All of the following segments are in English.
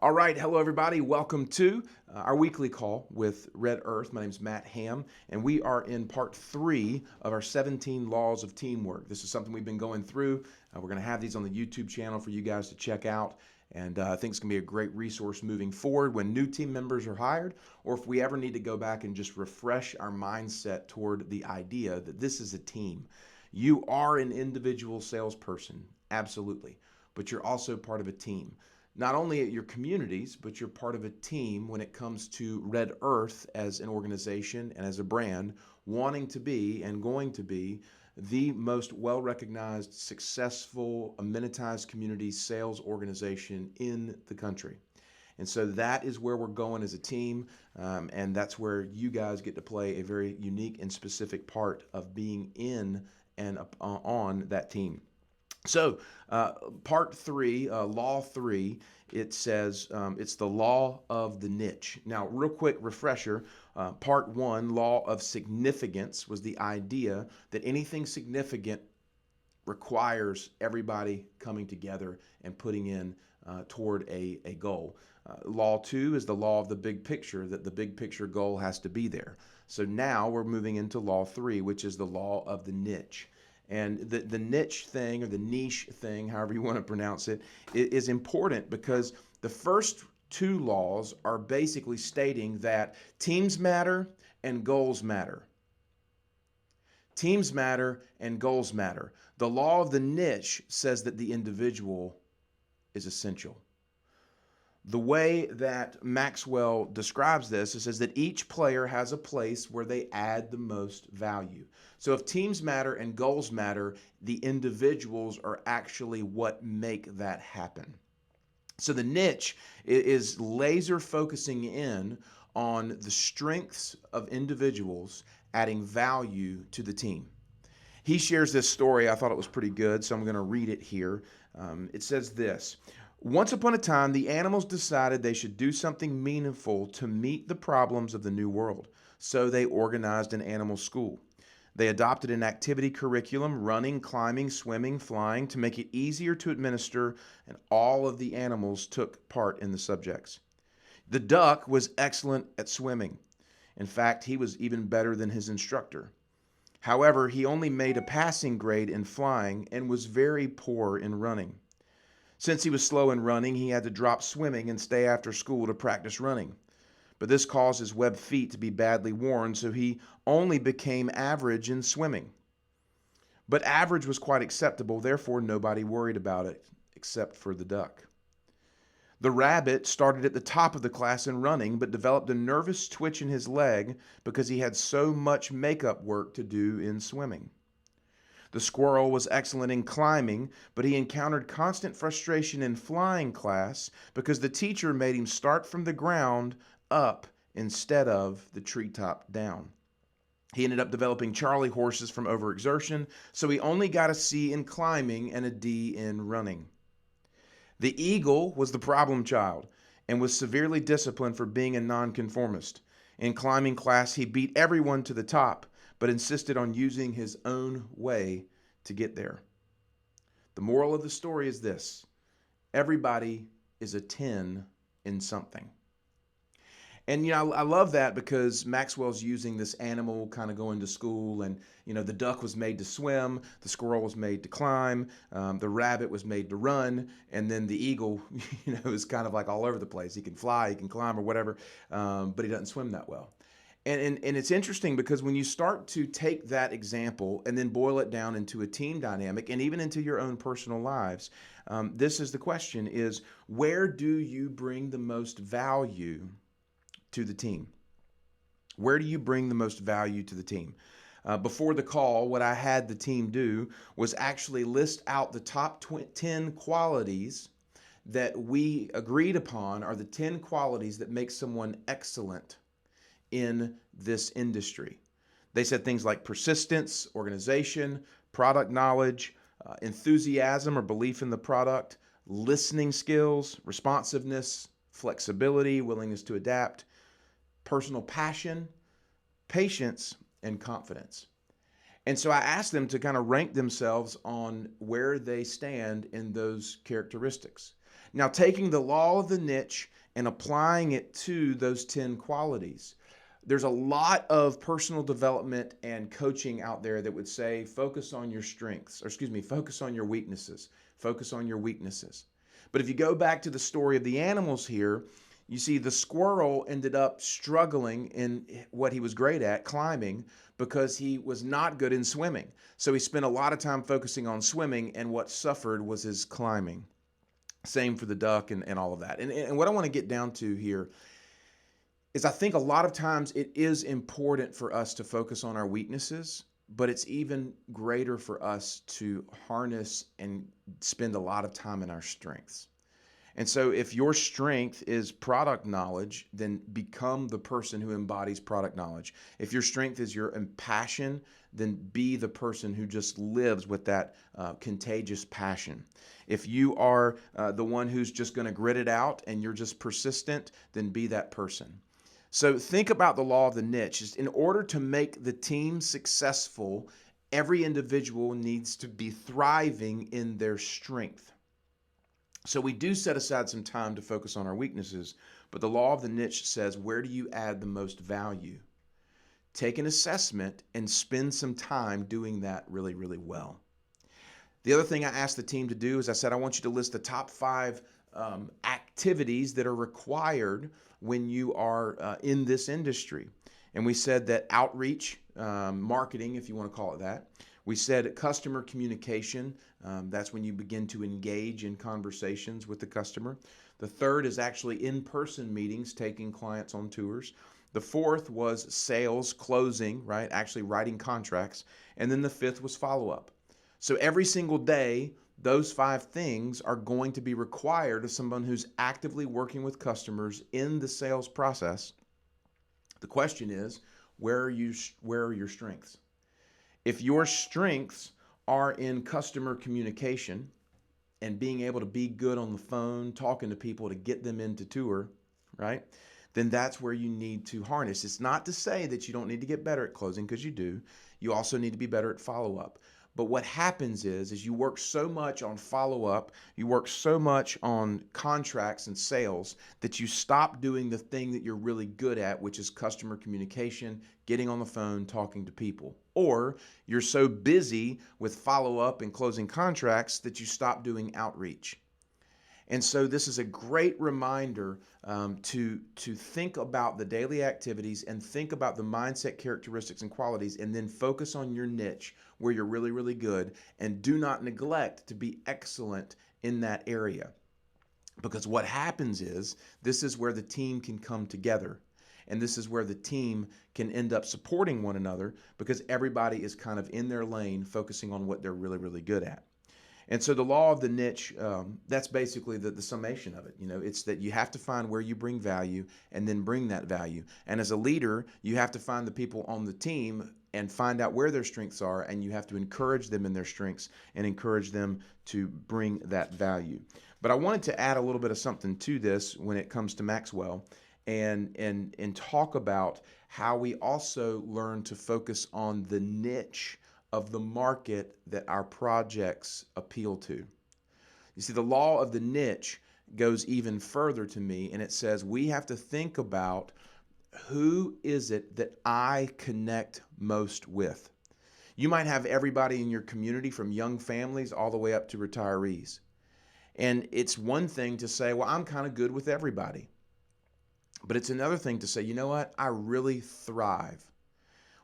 All right, hello everybody. Welcome to our weekly call with Red Earth. My name is Matt Ham, and we are in part 3 of our 17 Laws of Teamwork. This is something we've been going through. We're going to have these on the YouTube channel for you guys to check out, and I think it's going to be a great resource moving forward when new team members are hired, or if we ever need to go back and just refresh our mindset toward the idea that this is a team. You are an individual salesperson, absolutely, but you're also part of a team. Not only at your communities, but you're part of a team when it comes to Red Earth as an organization and as a brand, wanting to be and going to be the most well-recognized, successful, amenitized community sales organization in the country. And so that is where we're going as a team, and that's where you guys get to play a very unique and specific part of being in and on that team. So, part 3, law 3, it says it's the law of the niche. Now, real quick refresher, part 1, law of significance, was the idea that anything significant requires everybody coming together and putting in toward a goal. Law 2 is the law of the big picture, that the big picture goal has to be there. So now we're moving into law 3, which is the law of the niche. And the niche thing, or the niche thing, however you want to pronounce it, is important because the first 2 laws are basically stating that teams matter and goals matter. Teams matter and goals matter. The law of the niche says that the individual is essential. The way that Maxwell describes this, it says that each player has a place where they add the most value. So if teams matter and goals matter, the individuals are actually what make that happen. So the niche is laser focusing in on the strengths of individuals adding value to the team. He shares this story. I thought it was pretty good, so I'm going to read it here. It says this: once upon a time, the animals decided they should do something meaningful to meet the problems of the new world. So they organized an animal school. They adopted an activity curriculum, running, climbing, swimming, flying, to make it easier to administer, and all of the animals took part in the subjects. The duck was excellent at swimming. In fact, he was even better than his instructor. However, he only made a passing grade in flying and was very poor in running. Since he was slow in running, he had to drop swimming and stay after school to practice running. But this caused his webbed feet to be badly worn, so he only became average in swimming. But average was quite acceptable, therefore nobody worried about it, except for the duck. The rabbit started at the top of the class in running, but developed a nervous twitch in his leg because he had so much makeup work to do in swimming. The squirrel was excellent in climbing, but he encountered constant frustration in flying class because the teacher made him start from the ground up instead of the treetop down. He ended up developing Charlie horses from overexertion, so he only got a C in climbing and a D in running. The eagle was the problem child and was severely disciplined for being a nonconformist. In climbing class, he beat everyone to the top, but insisted on using his own way to get there. The moral of the story is this: everybody is a 10 in something. And, I love that because Maxwell's using this animal kind of going to school, and, the duck was made to swim, the squirrel was made to climb, the rabbit was made to run, and then the eagle, is kind of like all over the place. He can fly, he can climb or whatever, but he doesn't swim that well. And it's interesting because when you start to take that example and then boil it down into a team dynamic and even into your own personal lives, this is the question: is where do you bring the most value to the team? Where do you bring the most value to the team? Before the call, what I had the team do was actually list out the top 10 qualities that we agreed upon are the 10 qualities that make someone excellent in this industry. They said things like persistence, organization, product knowledge, enthusiasm or belief in the product, listening skills, responsiveness, flexibility, willingness to adapt, personal passion, patience, and confidence. And so I asked them to kind of rank themselves on where they stand in those characteristics. Now, taking the law of the niche and applying it to those 10 qualities. There's a lot of personal development and coaching out there that would say focus on your strengths, or excuse me, focus on your weaknesses. Focus on your weaknesses. But if you go back to the story of the animals here, you see the squirrel ended up struggling in what he was great at, climbing, because he was not good in swimming. So he spent a lot of time focusing on swimming, and what suffered was his climbing. Same for the duck and all of that. And what I want to get down to here is I think a lot of times it is important for us to focus on our weaknesses, but it's even greater for us to harness and spend a lot of time in our strengths. And so if your strength is product knowledge, then become the person who embodies product knowledge. If your strength is your passion, then be the person who just lives with that contagious passion. If you are the one who's just going to grit it out and you're just persistent, then be that person. So think about the law of the niche. In order to make the team successful, every individual needs to be thriving in their strength. So we do set aside some time to focus on our weaknesses, but the law of the niche says, where do you add the most value? Take an assessment and spend some time doing that really, really well. The other thing I asked the team to do is I said, I want you to list the top 5 activities that are required when you are in this industry. And we said that outreach, marketing, if you want to call it that. We said customer communication. That's when you begin to engage in conversations with the customer. The third is actually in-person meetings, taking clients on tours. The fourth was sales, closing, right? Actually writing contracts. And then the fifth was follow-up. So every single day, those 5 things are going to be required of someone who's actively working with customers in the sales process. The question is, where are your strengths? If your strengths are in customer communication and being able to be good on the phone, talking to people to get them into tour, right? Then that's where you need to harness. It's not to say that you don't need to get better at closing, because you do. You also need to be better at follow-up. But what happens is you work so much on follow-up, you work so much on contracts and sales that you stop doing the thing that you're really good at, which is customer communication, getting on the phone, talking to people. Or you're so busy with follow-up and closing contracts that you stop doing outreach. And so this is a great reminder to think about the daily activities and think about the mindset, characteristics, and qualities, and then focus on your niche where you're really, really good, and do not neglect to be excellent in that area. Because what happens is this is where the team can come together. And this is where the team can end up supporting one another, because everybody is kind of in their lane, focusing on what they're really, really good at. And so the law of the niche, that's basically the summation of it. It's that you have to find where you bring value and then bring that value. And as a leader, you have to find the people on the team and find out where their strengths are, and you have to encourage them in their strengths and encourage them to bring that value. But I wanted to add a little bit of something to this when it comes to Maxwell, and talk about how we also learn to focus on the niche of the market that our projects appeal to. You see, the law of the niche goes even further to me, and it says we have to think about, who is it that I connect most with? You might have everybody in your community, from young families all the way up to retirees. And it's one thing to say, well, I'm kind of good with everybody. But it's another thing to say, you know what? I really thrive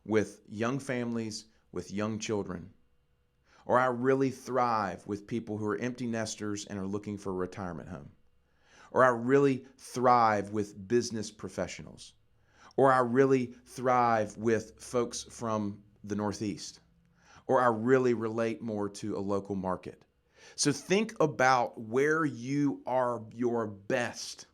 with young families, with young children. Or I really thrive with people who are empty nesters and are looking for a retirement home. Or I really thrive with business professionals. Or I really thrive with folks from the Northeast. Or I really relate more to a local market. So think about where you are your best.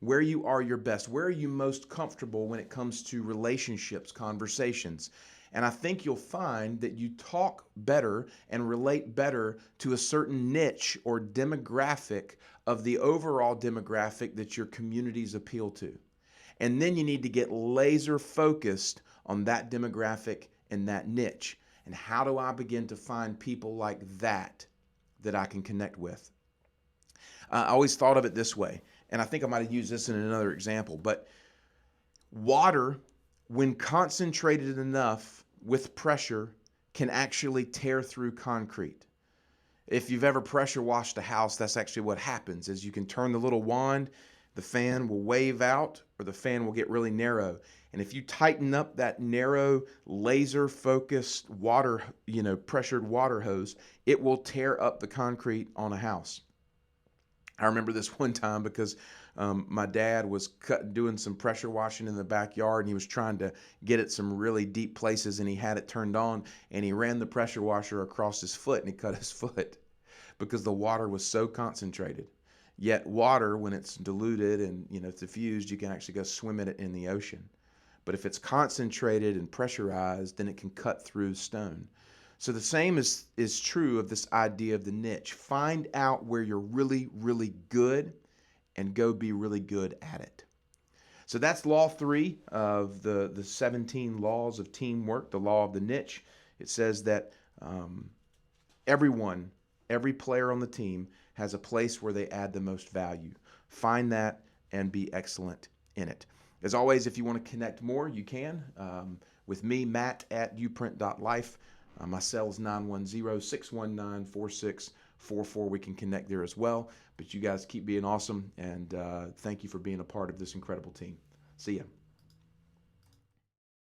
Where you are your best. Where are you most comfortable when it comes to relationships, conversations? And I think you'll find that you talk better and relate better to a certain niche or demographic of the overall demographic that your communities appeal to. And then you need to get laser focused on that demographic and that niche. And how do I begin to find people like that I can connect with? I always thought of it this way, and I think I might have used this in another example, but water, when concentrated enough with pressure, can actually tear through concrete. If you've ever pressure washed a house, that's actually what happens is you can turn the little wand, the fan will wave out or the fan will get really narrow. And if you tighten up that narrow laser focused water, pressured water hose, it will tear up the concrete on a house. I remember this one time because my dad was doing some pressure washing in the backyard, and he was trying to get at some really deep places, and he had it turned on, and he ran the pressure washer across his foot, and he cut his foot because the water was so concentrated. Yet water, when it's diluted and diffused, you can actually go swim in it in the ocean. But if it's concentrated and pressurized, then it can cut through stone. So the same is true of this idea of the niche. Find out where you're really, really good and go be really good at it. So that's law 3 of the 17 laws of teamwork, the law of the niche. It says that every player on the team has a place where they add the most value. Find that and be excellent in it. As always, if you want to connect more, you can. With me, Matt at uprint.life. My cell is 910-619-4644. We can connect there as well. But you guys keep being awesome, and thank you for being a part of this incredible team. See ya.